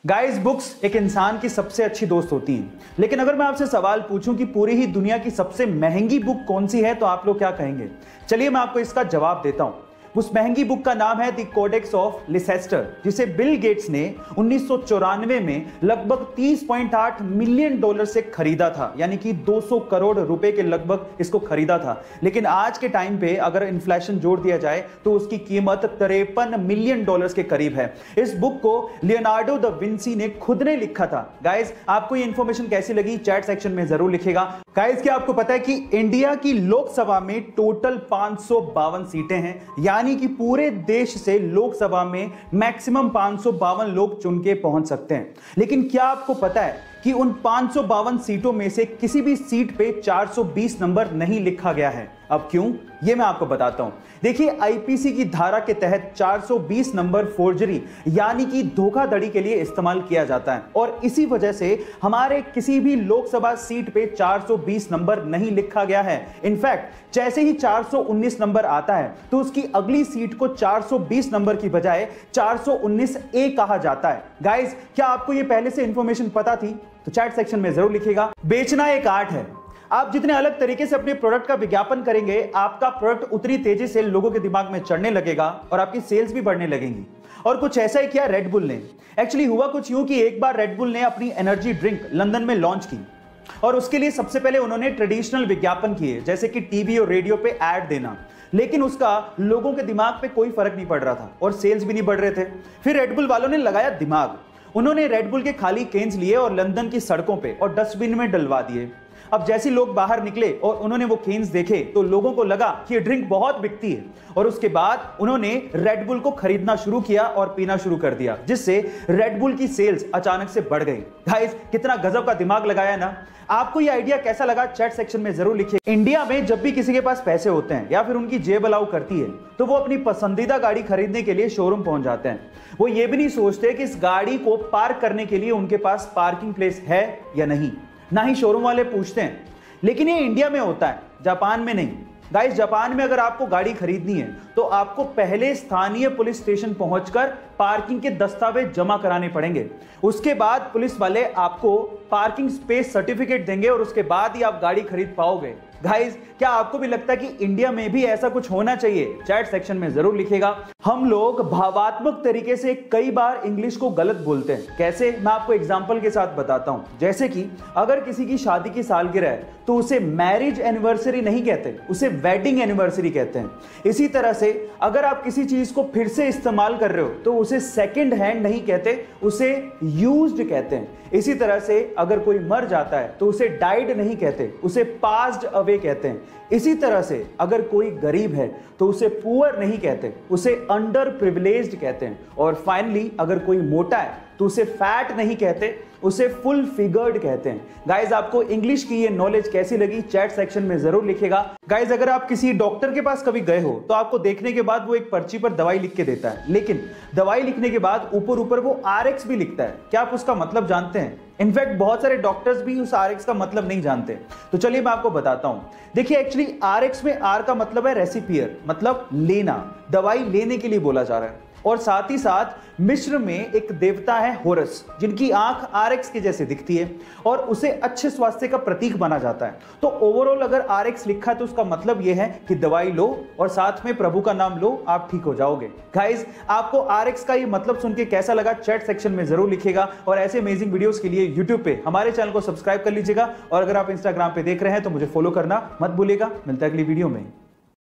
Guys, books एक इंसान की सबसे अच्छी दोस्त होती हैं। लेकिन अगर मैं आपसे सवाल पूछूं कि पूरी ही दुनिया की सबसे महंगी बुक कौन सी है, तो आप लोग क्या कहेंगे? चलिए मैं आपको इसका जवाब देता हूं। उस महंगी बुक का नाम है द कोडेक्स ऑफ लिसेस्टर, जिसे बिल गेट्स ने 1994 में लगभग 30.8 मिलियन डॉलर से खरीदा था, यानी कि 200 करोड़ रुपए के लगभग इसको खरीदा था। लेकिन आज के टाइम पे अगर इन्फ्लेशन जोड़ दिया जाए तो उसकी कीमत 53 मिलियन डॉलर्स के करीब है। इस बुक को लियोनार्डो द विंसी ने खुद ने लिखा था। गाइस, आपको ये इंफॉर्मेशन कैसी लगी चैट सेक्शन में जरूर लिखेगा। गाइस, क्या आपको पता है कि इंडिया की लोकसभा में टोटल 552 सीटें हैं, यानी कि पूरे देश से लोकसभा में मैक्सिमम 552 लोग चुन के पहुंच सकते हैं। लेकिन क्या आपको पता है कि उन 552 सीटों में से किसी भी सीट पे 420 नंबर नहीं लिखा गया है? अब क्यों, ये मैं आपको बताता हूं। देखिए, आईपीसी की धारा के तहत 420 नंबर फोर्जरी यानी कि धोखाधड़ी के लिए इस्तेमाल किया जाता है, और इसी वजह से हमारे किसी भी लोकसभा सीट पे 420 नंबर नहीं लिखा गया है। इनफैक्ट जैसे ही 419 नंबर आता है तो उसकी अगली सीट को 420 नंबर की बजाय 419 ए कहा जाता है। गाइस, क्या आपको ये पहले से इंफॉर्मेशन पता थी? तो चैट सेक्शन में जरूर लिखिएगा। बेचना एक आर्ट है। आप जितने अलग तरीके से अपने प्रोडक्ट का विज्ञापन करेंगे, आपका प्रोडक्ट उतनी तेजी से लोगों के दिमाग में चढ़ने लगेगा और आपकी सेल्स भी बढ़ने लगेंगी। और कुछ ऐसा ही किया रेड बुल ने। एक्चुअली हुआ कुछ यूं कि एक बार रेड बुल ने अपनी एनर्जी ड्रिंक लंदन में लॉन्च की, और उसके लिए सबसे पहले उन्होंने ट्रेडिशनल विज्ञापन किए, जैसे कि टीवी और रेडियो पे ऐड देना। लेकिन उसका लोगों के दिमाग पे कोई फर्क नहीं पड़ रहा था और सेल्स भी नहीं बढ़ रहे थे। फिर रेड बुल वालों ने लगाया दिमाग। उन्होंने रेड बुल के खाली केन्स लिए और लंदन की सड़कों पे और डस्टबिन में डलवा दिए। अब जैसे लोग बाहर निकले और उन्होंने वो केन्स देखे तो लोगों को लगा कि ये ड्रिंक बहुत बिकती है, और उसके बाद उन्होंने रेड बुल को खरीदना शुरू किया और पीना शुरू कर दिया, जिससे रेड बुल की सेल्स अचानक से बढ़ गई। गाइस, कितना गजब का दिमाग लगाया ना। आपको ये आइडिया कैसा लगा चैट सेक्शन में जरूर लिखिए। इंडिया में जब भी किसी के पास पैसे होते हैं या फिर उनकी जेब अलाउ करती है, तो वो अपनी पसंदीदा गाड़ी खरीदने के लिए शोरूम पहुंच जाते हैं। वो ये भी नहीं सोचते कि इस गाड़ी को पार्क करने के लिए उनके पास पार्किंग प्लेस है या नहीं, ना ही शोरूम वाले पूछते हैं। लेकिन ये इंडिया में होता है, जापान में नहीं। गाइस, जापान में अगर आपको गाड़ी खरीदनी है तो आपको पहले स्थानीय पुलिस स्टेशन पहुंचकर पार्किंग के दस्तावेज जमा कराने पड़ेंगे। उसके बाद पुलिस वाले आपको पार्किंग स्पेस सर्टिफिकेट देंगे और उसके बाद ही आप गाड़ी खरीद पाओगे। गाइस, क्या आपको भी लगता है कि इंडिया में भी ऐसा कुछ होना चाहिए? चैट सेक्शन में जरूर लिखिएगा। हम लोग भावात्मक तरीके से कई बार इंग्लिश को गलत बोलते हैं। कैसे, मैं आपको एग्जांपल के साथ बताता हूं। जैसे कि अगर किसी की शादी की सालगिरह है तो उसे मैरिज एनिवर्सरी नहीं कहते, उसे वेडिंग एनिवर्सरी कहते हैं। इसी तरह से अगर आप किसी चीज को फिर से इस्तेमाल कर रहे हो तो उसे सेकंड हैंड नहीं कहते, उसे यूज्ड कहते हैं। इसी तरह से अगर कोई मर जाता है तो उसे डाइड नहीं कहते, उसे पास्ड अवे कहते हैं। इसी तरह से अगर कोई गरीब है तो उसे पुअर नहीं कहते, उसे अंडर प्रिविलेज्ड कहते हैं। और फाइनली अगर कोई मोटा है तो उसे फैट नहीं कहते, उसे फुल फिगर्ड कहते हैं। गाइज, आपको इंग्लिश की ये नॉलेज कैसी लगी चैट सेक्शन में जरूर लिखिएगा। गाइज, अगर आप किसी डॉक्टर के पास कभी गए हो तो आपको देखने के बाद वो एक पर्ची पर दवाई लिख के देता है, लेकिन दवाई लिखने के बाद ऊपर वो RX भी लिखता है। क्या आप उसका मतलब जानते हैं? इनफैक्ट बहुत सारे डॉक्टर्स भी उस RX का मतलब नहीं जानते। तो चलिए मैं आपको बताता हूं। देखिए, एक्चुअली RX में R का मतलब है रेसिपियर, मतलब लेना, दवाई लेने के लिए बोला जा रहा है। और साथ ही साथ मिस्र में एक देवता है होरस, जिनकी आंख RX के जैसे दिखती है और उसे अच्छे स्वास्थ्य का प्रतीक माना जाता है। तो ओवरऑल अगर RX लिखा है तो उसका मतलब यह है कि दवाई लो और साथ में प्रभु का नाम लो, आप ठीक हो जाओगे। गाइस, आपको RX का ये मतलब सुन के कैसा लगा चैट सेक्शन में जरूर लिखिएगा। और ऐसे अमेजिंग वीडियोस के लिए यूट्यूब पे हमारे चैनल को सब्सक्राइब कर लीजिएगा, और अगर आप इंस्टाग्राम पे देख रहे हैं तो मुझे फॉलो करना मत भूलिएगा। मिलता है अगली वीडियो में।